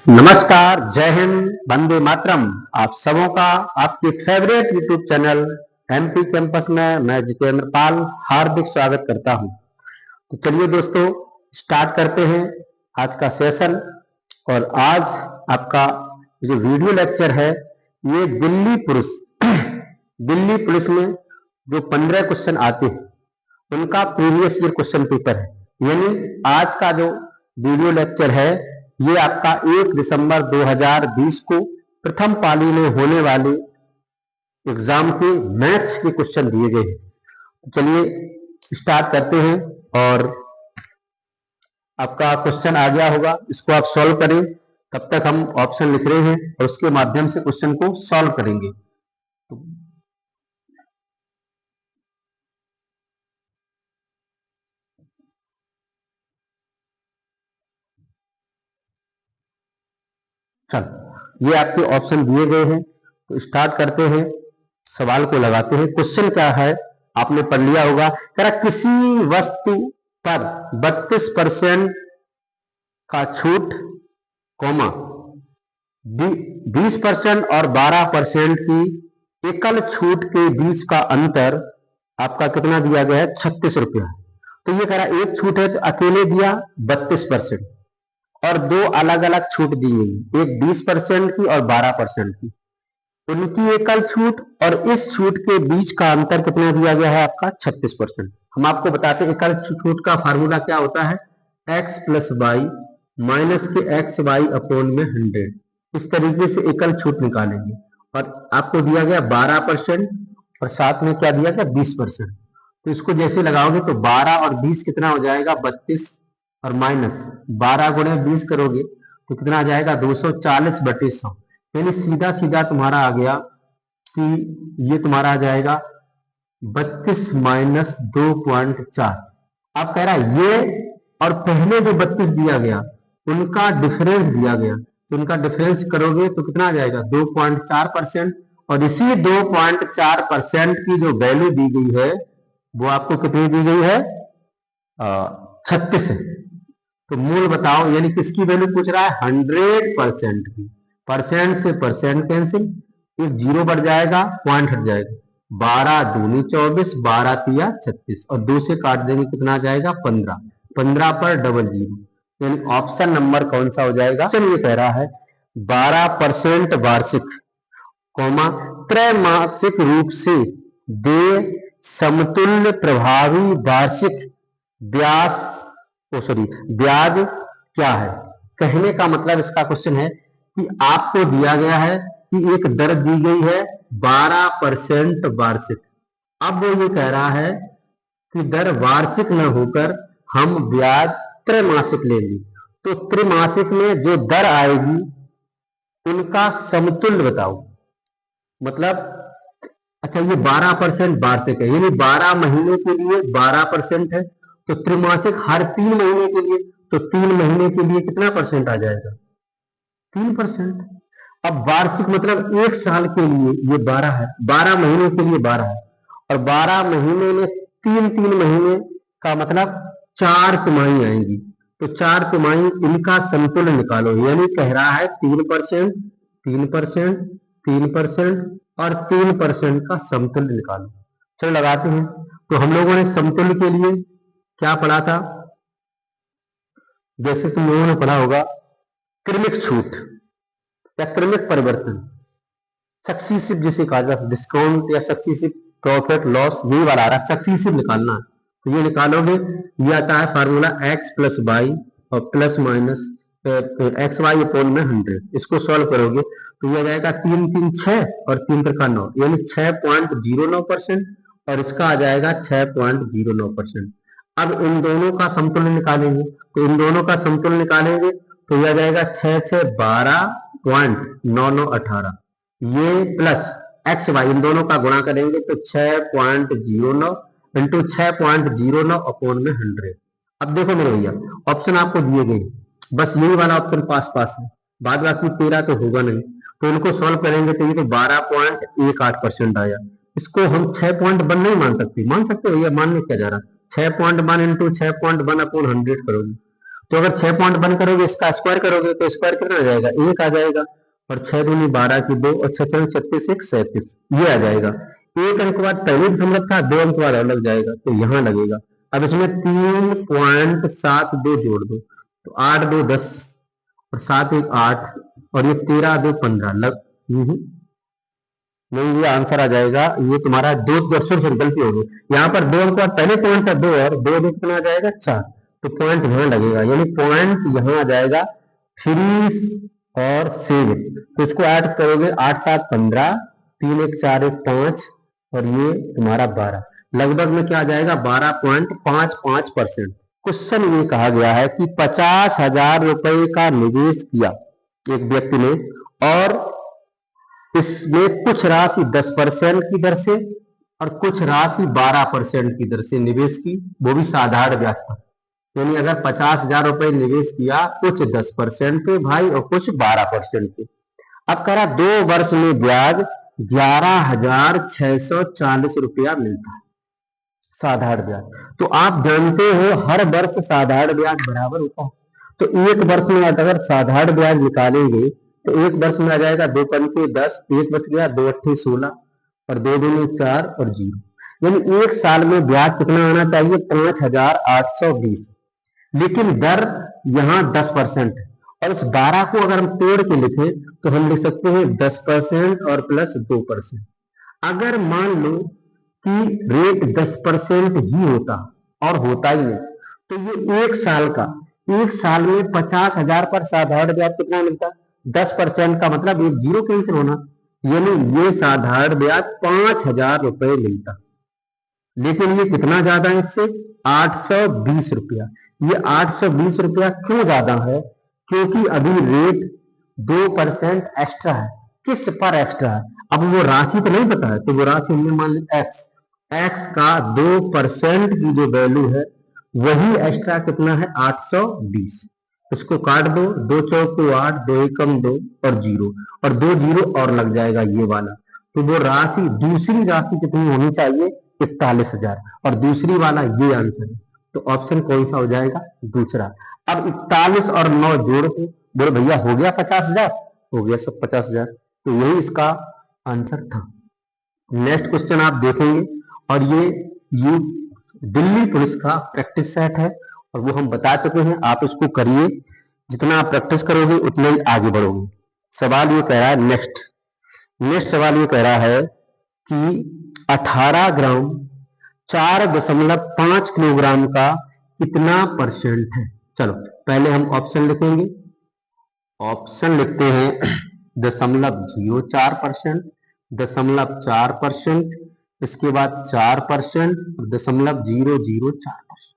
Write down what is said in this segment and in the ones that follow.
नमस्कार, जय हिंद, वंदे मातरम। आप सबों का आपके favourite YouTube channel MP campus में मैं जितेंद्र पाल हार्दिक स्वागत करता हूं। तो चलिए दोस्तों, स्टार्ट करते हैं आज का सेशन। और आज आपका जो वीडियो लेक्चर है ये दिल्ली पुलिस में जो 15 क्वेश्चन आते हैं उनका प्रीवियस ईयर क्वेश्चन पेपर है। यानी आज का जो वीडियो लेक्चर है ये आपका 1 दिसंबर 2020 को प्रथम पाली में होने वाले एग्जाम के मैथ्स के क्वेश्चन दिए गए हैं। तो चलिए स्टार्ट करते हैं। और आपका क्वेश्चन आ गया होगा, इसको आप सॉल्व करें। तब तक हम ऑप्शन लिख रहे हैं और उसके माध्यम से क्वेश्चन को सॉल्व करेंगे। चलो, ये आपके ऑप्शन दिए गए हैं, तो स्टार्ट करते हैं, सवाल को लगाते हैं। क्वेश्चन क्या है आपने पढ़ लिया होगा। कह रहा किसी वस्तु पर 32% का छूट, 20% और 12% की एकल छूट के बीच का अंतर आपका कितना दिया गया है? 36 रुपया। तो ये कह रहा एक छूट है तो अकेले दिया 32% और दो अलग अलग छूट दी गई, एक 20% की और 12% की। उनकी एकल छूट और इस छूट के बीच का अंतर कितना दिया गया है? आपका 36%। हम आपको बताते हैं एकल छूट का फार्मूला क्या होता है। x प्लस वाई माइनस के एक्स वाई अपॉन में 100। इस तरीके से एकल छूट निकालेंगे। और आपको दिया गया 12% और साथ में क्या दिया गया? 20%। तो इसको जैसे लगाओगे तो 12 और 20 कितना हो जाएगा? 32 और माइनस 12 गुणे 20 करोगे तो कितना आ जाएगा? 240/100। यानी सीधा सीधा तुम्हारा आ गया कि ये तुम्हारा आ जाएगा 32 माइनस 2.4। अब कह रहा है ये और पहले जो 32 दिया गया उनका डिफरेंस दिया गया, तो उनका डिफरेंस करोगे तो कितना आ जाएगा? 2.4%। और इसी 2.4% की जो वैल्यू दी गई है वो आपको कितनी दी गई है? 36 है। तो मूल बताओ, यानी किसकी वैल्यू पूछ रहा है? 100% की। परसेंट से परसेंट कैंसिल, एक जीरो बढ़ जाएगा, पॉइंट हट जाएगा। 12 दूनी 24, 12 तिया 36 और 2 से काट देंगे कितना आ जाएगा? 15। 15 पर डबल जीरो, यानी ऑप्शन नंबर कौन सा हो जाएगा? चलिए कह रहा है 12% वार्षिक, त्रैमासिक रूप से देय समतुल्य प्रभावी वार्षिक ब्याज क्या है? कहने का मतलब इसका क्वेश्चन है कि आपको दिया गया है कि एक दर दी गई है 12% वार्षिक। अब वो ये कह रहा है कि दर वार्षिक न होकर हम ब्याज त्रैमासिक लेंगे। तो त्रैमासिक में जो दर आएगी उनका समतुल्य बताओ। मतलब अच्छा, ये 12% वार्षिक है, यानी 12 महीने के लिए 12% है। तो त्रैमासिक हर 3 महीने के लिए, तो 3 महीने के लिए कितना परसेंट आ जाएगा? 3%। अब वार्षिक मतलब एक साल के लिए ये 12 है, 12 महीने के लिए 12 है। और 12 महीने में 3 महीने का मतलब 4 तिमाही आएंगी। तो 4 तिमाही, इनका समतुल्य निकालो। यानी कह रहा है 3%, 3%, 3% और 3% का समतुल्य निकालो। चलो लगाते हैं। तो हम लोगों ने समतुल्य के लिए क्या पढ़ा था? जैसे तुम लोगों ने पढ़ा होगा क्रमिक छूट या क्रमिक परिवर्तन, सक्सीसिव जिसे कहा जाता है, डिस्काउंट या सक्सीसिव प्रॉफिट लॉस, यही वाला आ रहा है। सक्सीसिव निकालना है तो ये निकालोगे, ये आता है फार्मूला x प्लस वाई और plus minus X Y upon में 100। इसको सॉल्व करोगे तो ये आ जाएगा 3 3 6 और 3 3 9, यानी 6.09%। और इसका आ जाएगा 6.09%। अब इन दोनों का समतुल्य निकालेंगे, तो इन दोनों का समतुल्य निकालेंगे तो यह आ जाएगा 6 6 12.9918। ये प्लस एक्स वाई, इन दोनों का गुणा करेंगे तो 6.09 इंटू 6.09 अपॉन में 100। अब देखो मेरे भैया, ऑप्शन आपको दिए गए, बस यही वाला ऑप्शन पास पास है, बाद बाकी 13 तो होगा नहीं। तो इनको सॉल्व करेंगे तो ये तो 12.18% आया। इसको हम 6.1 नहीं मान सकते? मान सकते भैया, मानने क्या जा रहा? 6.1 इंटू 6.1 अपॉन 100 करोगे तो अगर 6.1 करोगे, इसका स्क्वायर करोगे तो स्क्वायर कितना आ जाएगा, 1 आ जाएगा। और 6 दूनी 12 की 2 और 6 36 1 37 ये आ जाएगा। एक अंक बाद पहले दशमलव था, 2 अंक बाद और लग जाएगा तो यहाँ लगेगा। अब इसमें 3.72 जोड़ दो तो 8 2 10 और 7 1 8 और ये 13 2 15 लग नहीं, ये आंसर आ जाएगा। ये तुम्हारा दो क्वेश्चन से गलती होगी। यहाँ पर 2 अंक बाद पहले पॉइंट था 2 और 2 2 कितना आ जाएगा 4, तो पॉइंट यहाँ लगेगा, यानी पॉइंट यहाँ आ जाएगा 3 और 7। तो इसको ऐड करोगे 8 7 15, 3 1 4 1 5 और ये तुम्हारा 12, लगभग में क्या आ जाएगा 12.55%। क्वेश्चन ये कहा गया है कि 50,000 रुपए का निवेश किया एक व्यक्ति ने और इसमें कुछ राशि 10% की दर से और कुछ राशि 12% की दर से निवेश की, वो भी साधारण ब्याज पर। यानी अगर 50,000 रुपए निवेश किया, कुछ 10% पे भाई और कुछ 12% पे। अब कह रहा 2 वर्ष में ब्याज 11,640 रुपया मिलता है साधारण ब्याज। तो आप जानते हो हर वर्ष साधारण ब्याज बराबर होता है। तो एक वर्ष में अगर साधारण ब्याज निकालेंगे तो एक वर्ष में आ जाएगा 2 पंचे 10, 1 बच गया, 2 अट्ठे 16 और 2 दूनी 4 और 0। यानी एक साल में ब्याज कितना आना चाहिए 5,820, लेकिन दर यहाँ 10% है। और इस 12 को अगर हम तोड़ के लिखे तो हम लिख सकते हैं 10% और प्लस 2%। अगर मान लो कि रेट 10% ही होता और होता ही है तो ये एक साल में 50,000 पर साधारण ब्याज कितना मिलता, 10% का मतलब एक जीरो कैंसिल होना, यानी ये साधारण ब्याज 5,000 रुपए मिलता। लेकिन ये कितना ज्यादा है इससे 820 रुपया। ये 820 रुपया क्यों ज्यादा है, क्योंकि अभी रेट 2% एक्स्ट्रा है। किस पर एक्स्ट्रा है, अब वो राशि तो नहीं पता है, तो वो राशि हमने मान ली एक्स का 2% की जो वैल्यू है वही एक्स्ट्रा कितना है 820। इसको काट दो, 2 चौको 8, 2 एकम 2 और 0 और 2 0 और लग जाएगा ये वाला। तो वो राशि दूसरी राशि कितनी होनी चाहिए 41,000 और दूसरी वाला ये आंसर है। तो ऑप्शन कौन सा हो जाएगा दूसरा। अब 41 और 9 जोड़ दो, बोले भैया हो गया 50,000, हो गया सब 50,000, तो यही इसका आंसर था। नेक्स्ट क्वेश्चन आप देखेंगे और ये दिल्ली पुलिस का प्रैक्टिस सेट है और वो हम बता चुके हैं, आप इसको करिए, जितना आप प्रैक्टिस करोगे उतना ही आगे बढ़ोगे। सवाल ये कह रहा है नेक्स्ट सवाल ये कह रहा है कि 18 ग्राम 4.5 किलोग्राम का कितना परसेंट है। चलो पहले हम ऑप्शन लिखेंगे, ऑप्शन लिखते हैं 0.04%, 0.4%, इसके बाद 4% और 0.004%।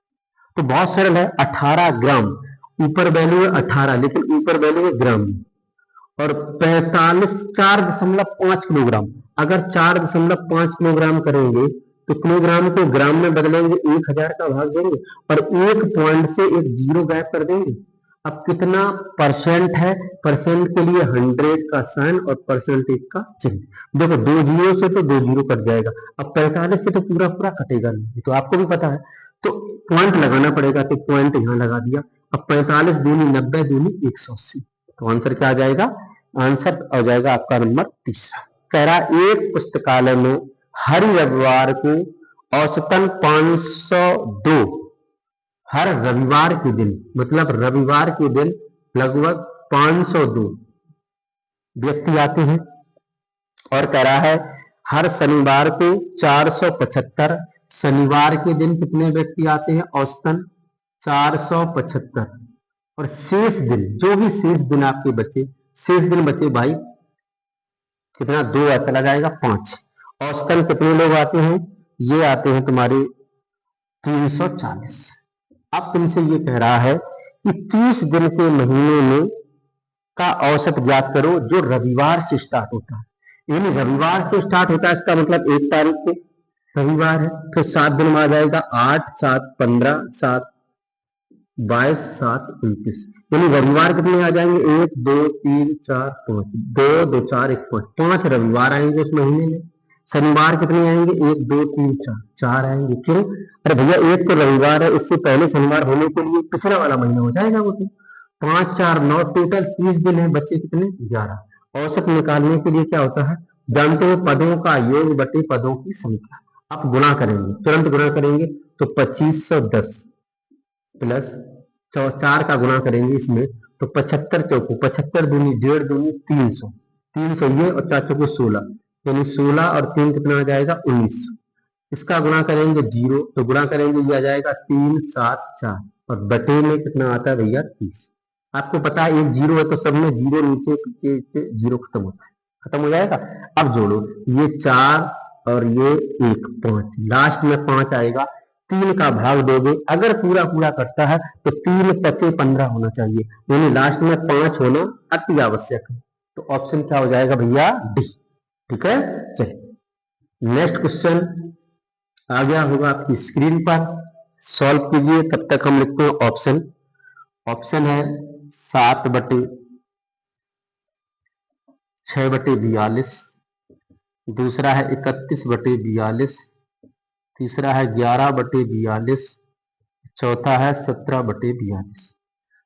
तो बहुत सरल है। 18 ग्राम ऊपर वैल्यू है 18, लेकिन ऊपर वैल्यू है ग्राम और 4.5 किलोग्राम। अगर 4.5 किलोग्राम करेंगे तो किलोग्राम को ग्राम में बदलेंगे, 1000 का भाग देंगे और एक पॉइंट से एक जीरो गैप कर देंगे। अब कितना परसेंट है, परसेंट के लिए 100 का साइन और परसेंटेज का चिन्ह। देखो 2 जीरो से तो 2 जीरो कट जाएगा, अब 45 से तो पूरा पूरा कटेगा नहीं, तो आपको भी पता है, तो पॉइंट लगाना पड़ेगा, तो पॉइंट यहाँ लगा दिया। अब 45 दूनी 90 दूनी 180, तो आंसर क्या आ जाएगा, आंसर आ जाएगा आपका नंबर तीसरा। कह रहा एक पुस्तकालय में हर रविवार को औसतन 502, हर रविवार के दिन, मतलब रविवार के दिन लगभग 502 व्यक्ति आते हैं। और कह रहा है हर शनिवार को 475, शनिवार के दिन कितने व्यक्ति आते हैं औसतन 475। और शेष दिन, जो भी शेष दिन आपके बचे, शेष दिन बचे भाई कितना, 2 चला जाएगा 5। औसतन कितने लोग आते हैं, ये आते हैं तुम्हारे 340। अब तुमसे ये कह रहा है कि 30 दिन के महीने में का औसत ज्ञात करो जो रविवार से स्टार्ट होता है। यानी रविवार से स्टार्ट होता है, इसका मतलब 1 तारीख को रविवार है, फिर 7 दिन में आ जाएगा 8 7 15 7 22 7 29, यानी रविवार कितने आ जाएंगे 1 2 3 4 5, 2 2 4 1 5 रविवार आएंगे उस महीने में। शनिवार कितने आएंगे, 1 2 3 4, 4 आएंगे। क्यों? अरे भैया एक तो रविवार है, इससे पहले शनिवार होने के लिए पिछला वाला महीना हो जाएगा वो तो। 5 4 9, टोटल 30 दिन है, बच्चे कितने, 11। औसत निकालने के लिए क्या होता है, जानते हो, पदों का योग बटे पदों की संख्या। आप गुणा करेंगे, तुरंत गुणा करेंगे, तो 2510 प्लस 4 का गुणा करेंगे इसमें, तो 75 चौको 75 दूनी 1.5 दूनी 300, 300 ये और 4 चौको 16, यानी 16 और 3 कितना आ जाएगा, 19। इसका गुणा करेंगे 0, तो गुणा करेंगे ये आ जाएगा 3 7 4, और बटे में कितना आता है भैया, 30। आपको पता है एक 0 है तो सब में 0 नीचे पीछे से 0 खत्म होता है, खत्म हो जाएगा। अब जोड़ो, ये 4 और ये 1 5, लास्ट में 5 आएगा। 3 का भाग दोगे, अगर पूरा पूरा करता है तो 3 पचे 15 होना चाहिए, यानी लास्ट में 5 होना अति आवश्यक है। तो ऑप्शन क्या हो जाएगा भैया, डी। ठीक है, चलिए नेक्स्ट क्वेश्चन आ गया होगा आपकी स्क्रीन पर, सॉल्व कीजिए। तब तक हम लिखते हैं ऑप्शन। ऑप्शन है 7/6/42, दूसरा है 31/42, तीसरा है 11/42, चौथा है 17/42।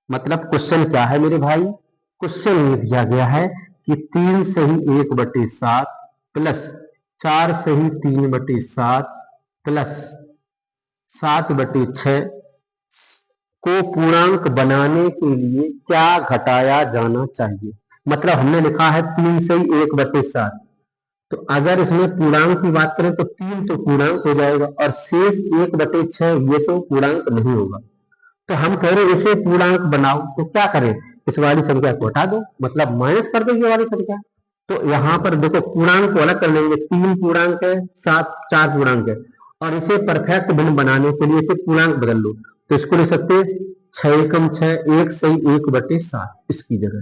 मतलब क्वेश्चन क्या है मेरे भाई, क्वेश्चन ये दिया गया है कि 3 से ही 1/7 प्लस 4 से ही 3/7 प्लस 7/6 को पूर्णांक बनाने के लिए क्या घटाया जाना चाहिए। मतलब हमने लिखा है 3 से ही 1/7, तो अगर इसमें पूर्णांक की बात करें तो 3 तो पूर्णांक हो जाएगा, और शेष 1/6 ये तो पूर्णांक नहीं होगा। तो हम कह रहे इसे पूर्णांक बनाओ, तो क्या करें, इस वाली संख्या को हटा दो, मतलब माइनस कर दो ये वाली संख्या। तो यहाँ पर देखो पूर्णांक को अलग कर लेंगे, 3 पूर्णांक है, 4 पूर्णांक है, और इसे परफेक्ट भिन्न बनाने के लिए इसे पूर्णांक बदल लो। तो इसको लिख सकते 6 एकम 6, 1 से 1/7 इसकी जगह।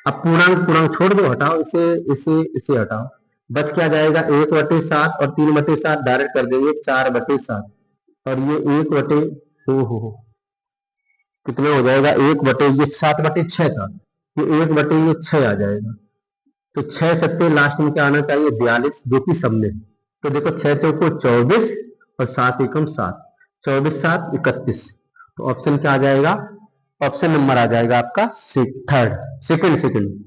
अब पूर्णांक पूर्णांक छोड़ दो, हटाओ इसे, इसे हटाओ, बच क्या जाएगा, 1/7 और 3/7 डायरेक्ट कर देंगे 4/7, और ये 1 हो कितना हो जाएगा, 1 ये 7/6 था, ये 1/6 आ जाएगा। तो 6 सत्ते लास्ट में क्या आना चाहिए, 42, जो कि सब में। तो देखो 6 चौको 24 और 7 एकम 7, 24 7 31। तो ऑप्शन क्या आ जाएगा, ऑप्शन नंबर आ जाएगा आपका थर्ड, सेकंड।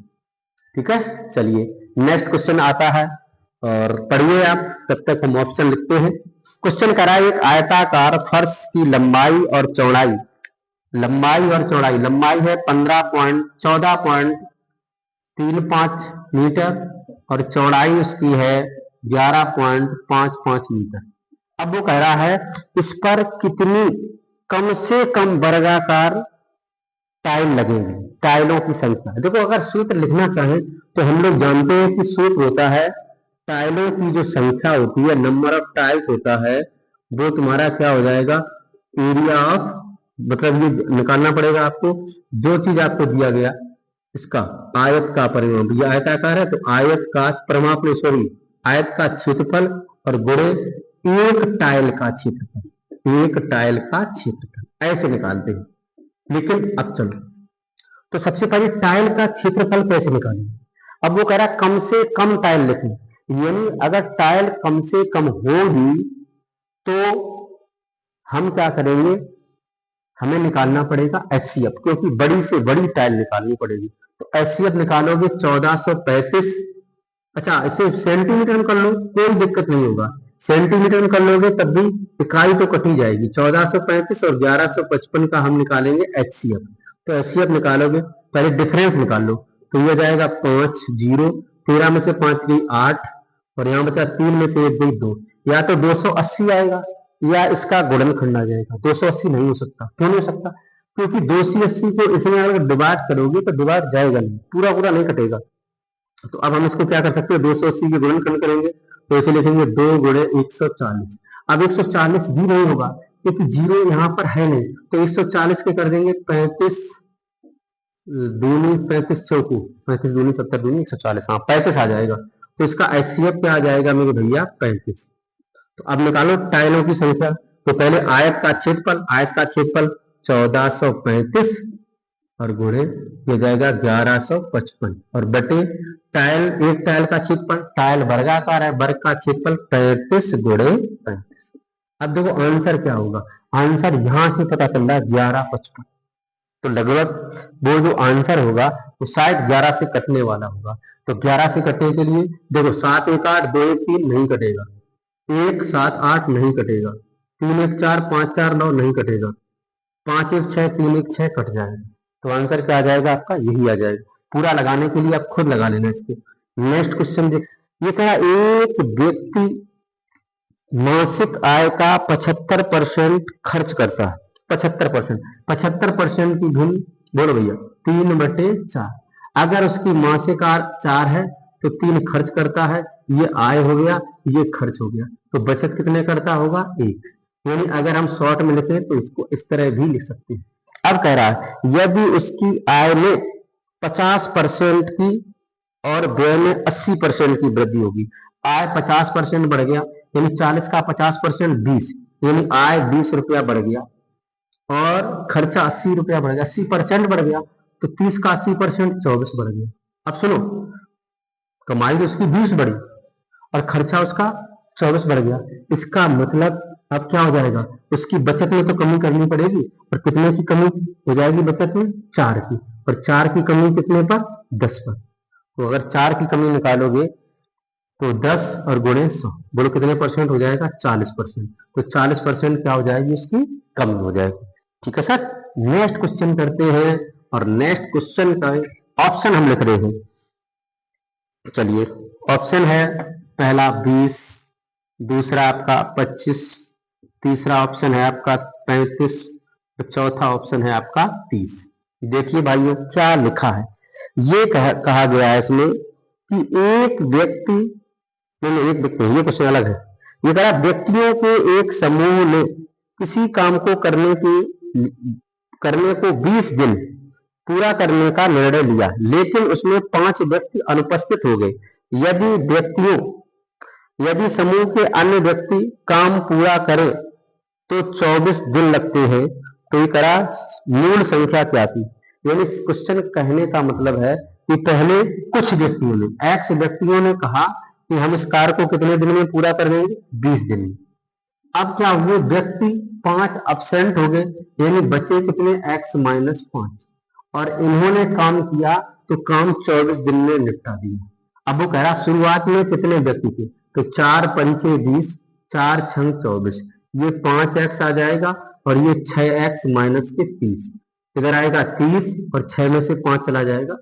ठीक है, चलिए नेक्स्ट क्वेश्चन आता है और पढ़िए आप, तब तक हम ऑप्शन लिखते हैं। क्वेश्चन करा एक आयताकार फर्श की लंबाई और चौड़ाई, लंबाई है 14.35 मीटर और चौड़ाई उसकी है 11.55 मीटर। अब वो कह रहा है इस पर कितनी कम से कम वर्गाकार टाइल लगेंगे, टाइलों की संख्या। देखो अगर सूत्र लिखना चाहें तो हम लोग जानते हैं कि सूत्र होता है टाइलों की जो संख्या होती है, नंबर ऑफ टाइल्स होता है, वो तुम्हारा क्या हो जाएगा, एरिया ऑफ, मतलब ये निकालना पड़ेगा आपको, जो चीज आपको दिया गया इसका आयत का परिमाण, ये आयताकार है तो आयत का परिमाण, सॉरी आयत का क्षेत्रफल और गुणे एक टाइल का क्षेत्रफल, ऐसे निकालते हैं। लेकिन अब चलो, तो सबसे पहले टाइल का क्षेत्रफल कैसे निकालेंगे। अब वो कह रहा है कम से कम टाइल लिखें, यानी अगर टाइल कम से कम होगी तो हम क्या करेंगे, हमें निकालना पड़ेगा एचसीएफ, क्योंकि बड़ी से बड़ी टाइल निकालनी पड़ेगी। तो एचसीएफ निकालोगे 1435, अच्छा इसे सेंटीमीटर में कर लो, कोई दिक्कत नहीं होगा, सेंटीमीटर में कर लोगे तब भी इकाई तो कटी जाएगी। 1435 और 1155 का हम निकालेंगे एचसीएफ। तो एचसीएफ निकालोगे, पहले डिफरेंस निकाल लो, तो ये जाएगा 5 0, 13 में से 5 गई 8, और यहाँ बचा 3 में से 1 गई 2, या तो 280 आएगा या इसका गुणनखंड आ जाएगा। 280 नहीं हो सकता, क्यों नहीं हो सकता, क्योंकि 280 को इसमें अगर डिवाइड करोगे तो डिवाइड जाएगा नहीं, पूरा पूरा नहीं कटेगा। तो अब हम इसको क्या कर सकते हैं, 280 के गुणनखंड करेंगे, तो इसे लिखेंगे 2 गुणे 140। अब 140 भी नहीं होगा क्योंकि जीरो यहाँ पर है नहीं, तो 140 के कर देंगे 35 दूनी 35 चौको 35 दूनी 70 दूनी 140, हाँ 35 आ जाएगा। तो इसका एचसीएफ क्या आ जाएगा मेरे भैया, 35। तो अब निकालो टाइलों की संख्या, तो पहले आयत का क्षेत्रफल 1435 और गुणे ये जाएगा 1155 और बटे टाइल, एक टाइल का क्षेत्रफल, टाइल वर्गाकार है, वर्ग का क्षेत्रफल 35 गुणे 35। अब देखो आंसर क्या होगा, आंसर यहां से पता चल रहा है 1155, तो लगभग वो जो आंसर होगा वो शायद 11 से कटने वाला होगा। तो 11 से कटने के लिए देखो 7 1 8 2 1 3 नहीं कटेगा, 1 7 8 नहीं कटेगा, 3 1 4 5 4 9 नहीं कटेगा, 5 1 6 3 1 6 कट जाएगा। तो आंसर क्या आ जाएगा आपका, यही आ जाएगा। पूरा लगाने के लिए आप खुद लगा लेना इसके। नेक्स्ट क्वेश्चन देख, ये कहा एक व्यक्ति मासिक आय का 75% खर्च करता है। 75%, 75% की धुन बोलो भैया 3/4। अगर उसकी मासिक आय 4 है तो 3 खर्च करता है, ये आय हो गया, ये खर्च हो गया, तो बचत कितने करता होगा 1। यानी अगर हम शॉर्ट में लिखें तो इसको इस तरह भी लिख सकते हैं। अब कह रहा है यदि उसकी आय में 50% की और व्यय में 80% की वृद्धि होगी। आय 50% बढ़ गया यानी 40 का 50% 20, यानी आय 20 रुपया बढ़ गया और खर्चा 80 रुपया बढ़ गया, 80% बढ़ गया, तो 30 का 80% 24 बढ़ गया। अब सुनो, कमाई तो उसकी 20 बढ़ी और खर्चा उसका 24 बढ़ गया। इसका मतलब अब क्या हो जाएगा, उसकी बचत में तो कमी करनी पड़ेगी, और कितने की कमी हो जाएगी बचत में, 4 की, और 4 की कमी कितने पर, 10 पर। तो अगर 4 की कमी निकालोगे तो 10 और गुणे 100, बोलो कितने परसेंट हो जाएगा, 40%। तो 40% क्या हो जाएगी, उसकी कमी हो जाएगी। ठीक है सर, नेक्स्ट क्वेश्चन करते हैं, और नेक्स्ट क्वेश्चन का ऑप्शन हम लिख रहे हैं। चलिए, ऑप्शन है पहला 20, दूसरा आपका 25, तीसरा ऑप्शन है आपका 35, और चौथा ऑप्शन है आपका 30। देखिए भाइयों क्या लिखा है, ये कहा गया है इसमें कि एक व्यक्ति, नहीं एक व्यक्ति, ये क्वेश्चन अलग है। ये कह रहा व्यक्तियों के एक समूह ने किसी काम को करने को 20 दिन पूरा करने का निर्णय लिया, लेकिन उसमें 5 व्यक्ति अनुपस्थित हो गए। यदि समूह के अन्य व्यक्ति काम पूरा करें तो 24 दिन लगते हैं, तो ये करा मूल संख्या क्या थी। यानी क्वेश्चन कहने का मतलब है कि पहले कुछ व्यक्तियों ने, एक्स व्यक्तियों ने कहा कि हम इस कार्य को कितने दिन में पूरा कर देंगे, 20 दिन में। अब क्या हुए, व्यक्ति 5 अब्सेंट हो गए, यानी बचे कितने, x-5, और इन्होंने काम किया तो काम 24 दिन में निपटा दिया। अब वो कह रहा शुरुआत में कितने व्यक्ति थे, तो 4 पंचे 20, 4 छंग 24, ये 5x आ जाएगा, और ये 6x माइनस के 30, इधर आएगा 30, और 6 में से 5 चला जाएगा x।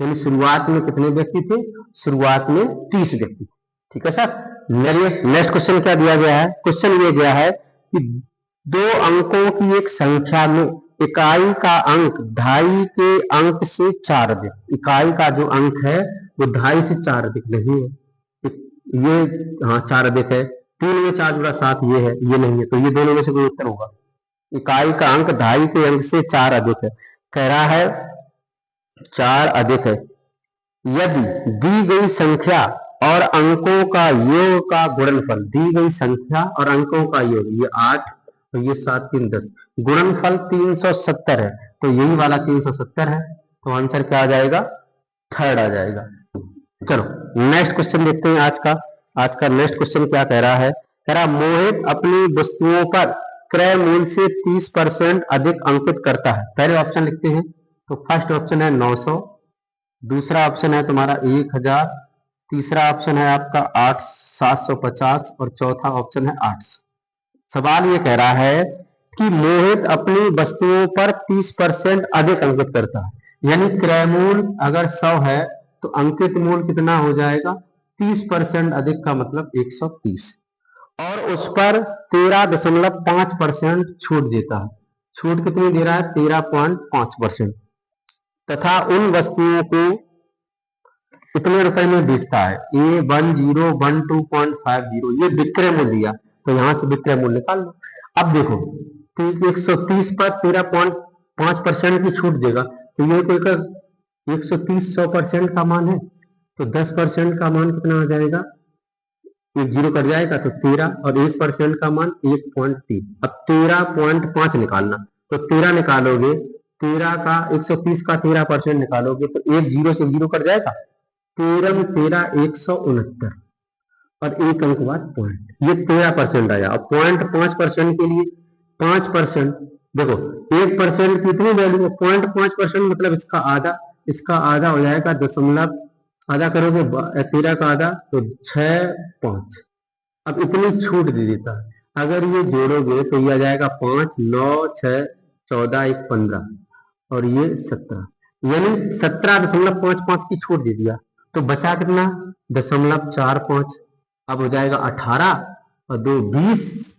यानी शुरुआत में कितने व्यक्ति थे, शुरुआत में 30 व्यक्ति। ठीक है सर। नेक्स्ट क्वेश्चन क्या दिया गया है, क्वेश्चन ये गया है कि 2 अंकों की एक संख्या में इकाई का अंक 2.5 के अंक से 4 अधिक, इकाई का जो अंक है वो 2.5 से 4 अधिक नहीं है, ये हाँ 4 अधिक है, 3 में 4 जुड़ा 7 ये है, ये नहीं है, तो ये दोनों में से कोई उत्तर होगा। इकाई का अंक 2.5 के अंक से 4 अधिक है, कह रहा है 4 अधिक है यदि दी गई संख्या और अंकों का योग का गुणनफल, दी गई संख्या और अंकों का योग, ये 8 और ये 7 3 10, गुणनफल 370 है, तो यही वाला 370 है, तो आंसर क्या आ जाएगा, थर्ड आ जाएगा। चलो नेक्स्ट क्वेश्चन देखते हैं आज का नेक्स्ट क्वेश्चन क्या कह रहा है, कह रहा मोहित अपनी वस्तुओं पर क्रय मूल्य से 30% अधिक अंकित करता है। पहले ऑप्शन लिखते हैं, तो फर्स्ट ऑप्शन है 900, दूसरा ऑप्शन है तुम्हारा 1000, तीसरा ऑप्शन है आपका 750, और चौथा ऑप्शन है 800। सवाल ये कह रहा है कि मोहित अपनी वस्तुओं पर 30% अधिक अंकित करता है, यानी क्रय मूल्य अगर 100 है तो अंकित मूल्य कितना हो जाएगा, 30% अधिक का मतलब 130, और उस पर 13.5% छूट देता है। छूट कितनी दे रहा है, 13.5%, तथा उन वस्तुओं को कितने रुपए में बेचता है, A1012.50, ये विक्रय मूल्य दिया, तो यहां से विक्रय मूल्य निकाल लो। अब देखो 130 पर 13.5% की छूट देगा, तो ये कोई का 130 100% का मान है, तो 10% का मान कितना आ जाएगा, एक जीरो कट जाएगा तो 13, और 1% का मान 1.3। अब 13.5 निकालना, तो 13 निकालोगे 13 का 130 का 13% निकालोगे तो एक जीरो से जीरो कट जाएगा, 13 13 169 और एक अंक बाद पॉइंट, ये 13% आया। अब 0.5% के लिए 5%, देखो 1% कितनी वैल्यू है, 0.5% मतलब इसका आधा हो जाएगा दशमलव, आधा करोगे 13 का आधा तो 6 5। अब इतनी छूट दे देता है, अगर ये जोड़ोगे तो ये आ जाएगा 5 9 6 14 1 15 और ये 17, यानी 17.55 की छूट दे दिया। तो बचा कितना, 0.45। अब हो जाएगा 18 और 2 20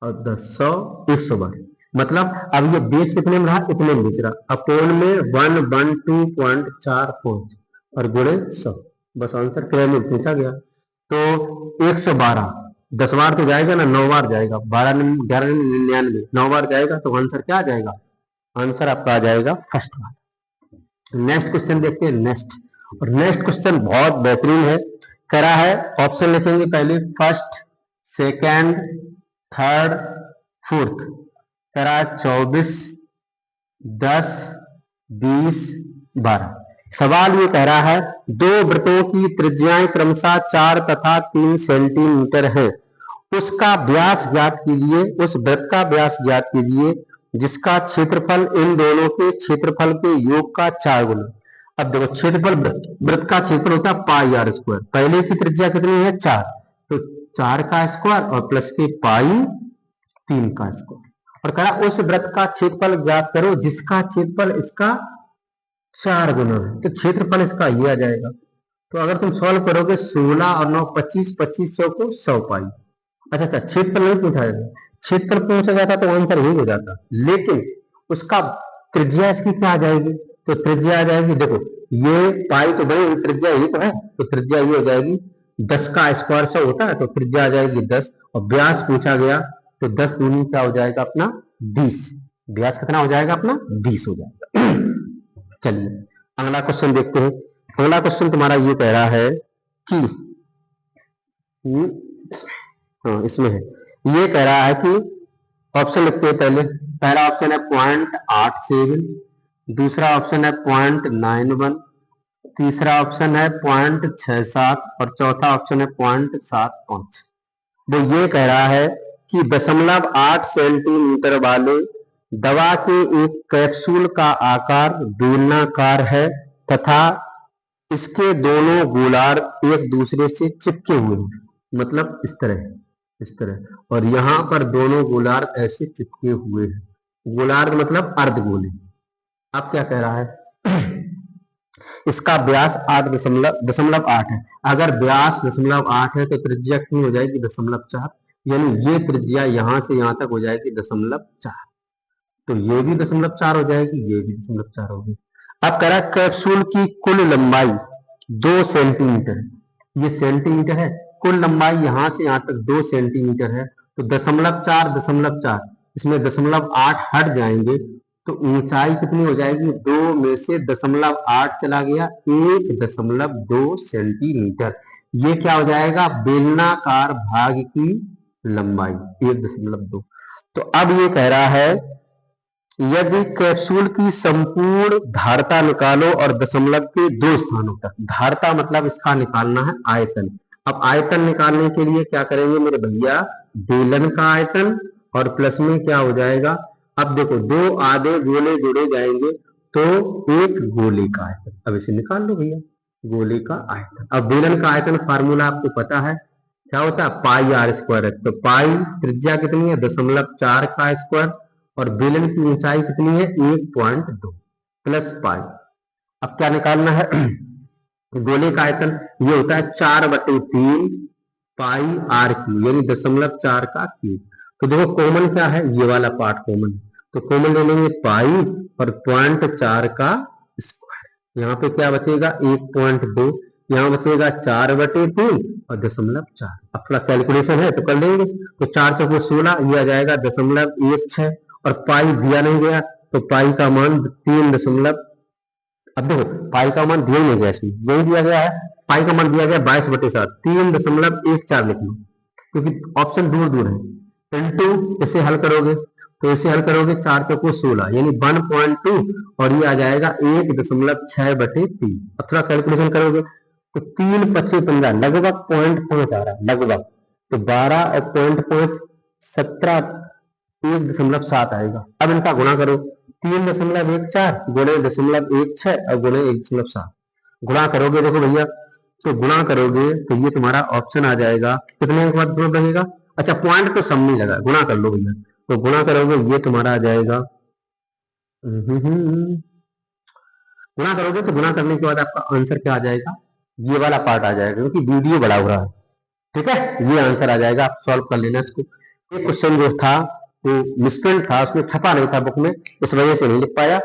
और 10 100 112, मतलब अब ये बेच कितने में रहा, इतने में बेच रहा। अपोन में 112.45 और गुणे 100, बस आंसर क्लियर में पूछा गया। तो 112 10 बार तो जाएगा ना, 9 बार जाएगा, 12 11 99 9 बार जाएगा, तो आंसर क्या आ जाएगा, आंसर आपका आ जाएगा फर्स्ट बार। नेक्स्ट क्वेश्चन देखते हैं। और नेक्स्ट क्वेश्चन बहुत बेहतरीन है, करा है, ऑप्शन लिखेंगे पहले, फर्स्ट सेकेंड थर्ड फोर्थ, करा 24 10 20 12। सवाल ये कह रहा है दो वृत्तों की त्रिज्याएं क्रमशः 4 तथा 3 सेंटीमीटर है, उसका व्यास ज्ञात कीजिए, उस वृत्त का व्यास ज्ञात कीजिए जिसका क्षेत्रफल इन दोनों के क्षेत्रफल के योग का 4 गुना। अब देखो क्षेत्रफल, वृत्त का क्षेत्रफल होता है पाई आर स्क्वायर, पहले की त्रिज्या कितनी है 4, तो 4 का स्क्वायर और प्लस के पाई 3 का स्क्वायर, और कहा उस वृत्त का क्षेत्रफल ज्ञात करो जिसका क्षेत्रफल इसका 4 गुना है, तो क्षेत्रफल इसका ये आ जाएगा। तो अगर तुम सॉल्व करोगे 16 और 9 25, 2500 को 100 पाई। अच्छा, क्षेत्रफल नहीं पूछा जाता, क्षेत्रफल पूछा जाता तो आंसर यही हो जाता, लेकिन उसका त्रिज्या इसकी क्या आ जाएगी, तो त्रिज्या आ जाएगी, देखो ये पाई तो बड़ी त्रिज्या यही तो है, तो त्रिज्या ये हो जाएगी 10 का स्क्वायर 100 होता है, तो त्रिज्या आ जाएगी 10, और व्यास पूछा गया तो 10 दूनी क्या हो जाएगा अपना 20, व्यास कितना हो जाएगा अपना 20 हो जाएगा। चलिए अगला क्वेश्चन देखते हैं। अगला क्वेश्चन तुम्हारा ये कह रहा है कि इसमें है, ये कह रहा है कि ऑप्शन लिखते हैं पहले, पहला ऑप्शन है 0.87, दूसरा ऑप्शन है 0.91, तीसरा ऑप्शन है 0.67 और चौथा ऑप्शन है 0.75। वो ये कह रहा है कि 0.8 सेंटीमीटर वाले दवा के एक कैप्सूल का आकार बेलनाकार है तथा इसके दोनों गोलार्ध एक दूसरे से चिपके हुए हैं, मतलब इस तरह, और यहाँ पर दोनों गोलार्ध ऐसे चिपके हुए हैं, गोलार्ध मतलब अर्धगोले। अब क्या कह रहा है, इसका व्यास 8.8 है, अगर व्यास 0.8 है तो त्रिज्या कितनी हो जाएगी 0.4, यानी ये त्रिज्या यहाँ से यहाँ तक हो जाएगी 0.4, तो ये भी 0.4 हो जाएगी, ये भी 0.4 होगी। अब कह रहा है कैप्सूल की कुल लंबाई 2 सेंटीमीटर, ये सेंटीमीटर है, कुल लंबाई यहाँ से यहाँ तक 2 सेंटीमीटर है, तो 0.4 इसमें 0.8 हट जाएंगे, तो ऊंचाई कितनी हो जाएगी, 2 में से 0.8 चला गया, 1.2 सेंटीमीटर, ये क्या हो जाएगा बेलनाकार भाग की लंबाई 1.2। तो अब ये कह रहा है यदि कैप्सूल की संपूर्ण धारता निकालो और दशमलव के 2 स्थानों तक, धारता मतलब इसका निकालना है आयतन। अब आयतन निकालने के लिए क्या करेंगे मेरे भैया, बेलन का आयतन और प्लस में क्या हो जाएगा, अब देखो 2 आधे गोले जोड़े जाएंगे तो एक गोले का आयतन, अब इसे निकाल लो भैया, गोले का आयतन। अब बेलन का आयतन फार्मूला आपको पता है क्या होता है, पाई आर स्क्वायर है, तो पाई त्रिज्या कितनी है 0.4 का स्क्वायर और बेलन की ऊंचाई कितनी है 1.2 प्लस पाई। अब क्या निकालना है, गोले का आयतन ये होता है 4/3 पाई आर क्यूब, यानी 0.4 का क्यूब। तो देखो कॉमन क्या है, ये वाला पार्ट कॉमन, तो कॉमन ले लेंगे पाई और 0.4 का स्क्वायर, यहाँ पे क्या बचेगा 1.2, यहाँ बचेगा 4/3 और 0.4। अब थोड़ा कैलकुलेशन है तो कर लेंगे, तो 4 चौको 16, ये आ जाएगा 0.16 और पाई दिया नहीं गया तो पाई का मान 3 अब देखो पाई का मान दिया नहीं गया, इसमें यही दिया गया है, पाई का मान दिया गया 22/7, 3.14 लिख लो क्योंकि ऑप्शन दूर दूर है, इंटू इसे हल करोगे तो इसे हल करोगे 4 चौको 16 यानी 1.2 और ये आ जाएगा 1.6/3। अब थोड़ा कैलकुलेशन करोगे तो 3 पच्चीस 15 लगभग 0.5 आ रहा है लगभग। तो 12 और 0.5 17 1.7 आएगा। अब इनका गुणा करो 3.14 गुणे 0.16 और गुणे 1.7 गुणा करोगे देखो भैया। तो गुणा करोगे तो ये तुम्हारा ऑप्शन आ जाएगा कितने के बाद दशमलव लगेगा। अच्छा पॉइंट तो सम नहीं लगा, गुणा कर लो भैया। तो गुणा करोगे ये तुम्हारा आ जाएगा गुणा करोगे तो गुणा करने के बाद आपका आंसर क्या आ जाएगा, ये वाला पार्ट आ जाएगा क्योंकि वीडियो बड़ा हो रहा है। ठीक है, ये आंसर आ जाएगा, आप सॉल्व कर लेना इसको। ये क्वेश्चन जो था वो मिसप्रिंट था, उसमें छपा नहीं था बुक में, इस वजह से नहीं लिख पाया।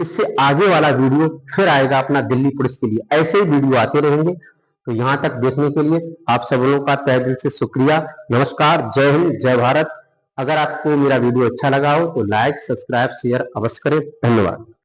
इससे आगे वाला वीडियो फिर आएगा अपना दिल्ली पुलिस के लिए, ऐसे ही वीडियो आते रहेंगे। तो यहाँ तक देखने के लिए आप सब लोगों का तहे दिल से शुक्रिया। नमस्कार, जय हिंद, जय भारत। अगर आपको मेरा वीडियो अच्छा लगा हो तो लाइक सब्सक्राइब शेयर अवश्य करें। धन्यवाद।